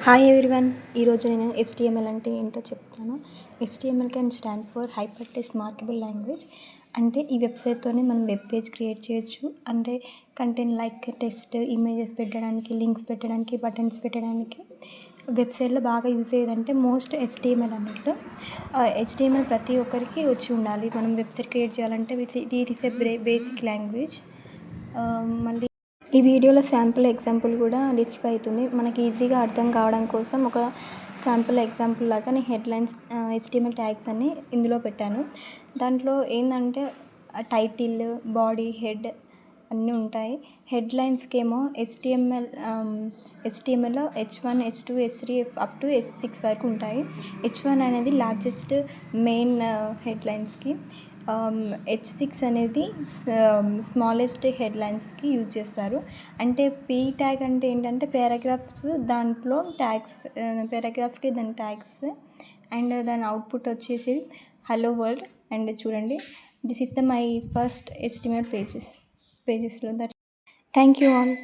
Hi everyone. ఈరోజు నేను HTML అంటే ఏంటో చెప్తాను. HTML can stand for hyper text markable language. అంటే ఈ వెబ్సైట్తోనే మనం వెబ్ పేజ్ క్రియేట్ చేయొచ్చు. అంటే కంటెంట్ లైక్ టెక్స్ట్, ఇమేజెస్ పెట్టడానికి, లింక్స్ పెట్టడానికి, బటన్స్ పెట్టడానికి వెబ్సైట్లో బాగా యూజ్ అయ్యేదంటే మోస్ట్ HTML అన్నట్లు. HTML ప్రతి ఒక్కరికి వచ్చి ఉండాలి. మనం వెబ్సైట్ క్రియేట్ చేయాలంటే it is a basic language. మళ్ళీ ఈ వీడియోలో శాంపుల్ ఎగ్జాంపుల్ కూడా డిస్ప్లే అవుతుంది. మనకి ఈజీగా అర్థం కావడం కోసం ఒక శాంపుల్ ఎగ్జాంపుల్ లాగా నేను హెడ్లైన్స్ HTML ట్యాగ్స్ అన్ని ఇందులో పెట్టాను. దాంట్లో ఏంటంటే టైటిల్, బాడీ, హెడ్ అన్నీ ఉంటాయి. హెడ్లైన్స్కి ఏమో HTMLలో H1, H2, H3 up to H6 వరకు ఉంటాయి. H1 అనేది లార్జెస్ట్ మెయిన్ హెడ్లైన్స్కి, H6 అనేది స్మాలెస్ట్ హెడ్లైన్స్కి యూజ్ చేస్తారు. అంటే పీ ట్యాగ్ అంటే ఏంటంటే పారాగ్రాఫ్స్, దాంట్లో ట్యాగ్స్, పారాగ్రాఫ్స్కి దాని ట్యాగ్స్ అండ్ దాని అవుట్పుట్ వచ్చేసి హలో వరల్డ్. అండ్ చూడండి, this is my first HTML పేజెస్లో. Thank you all.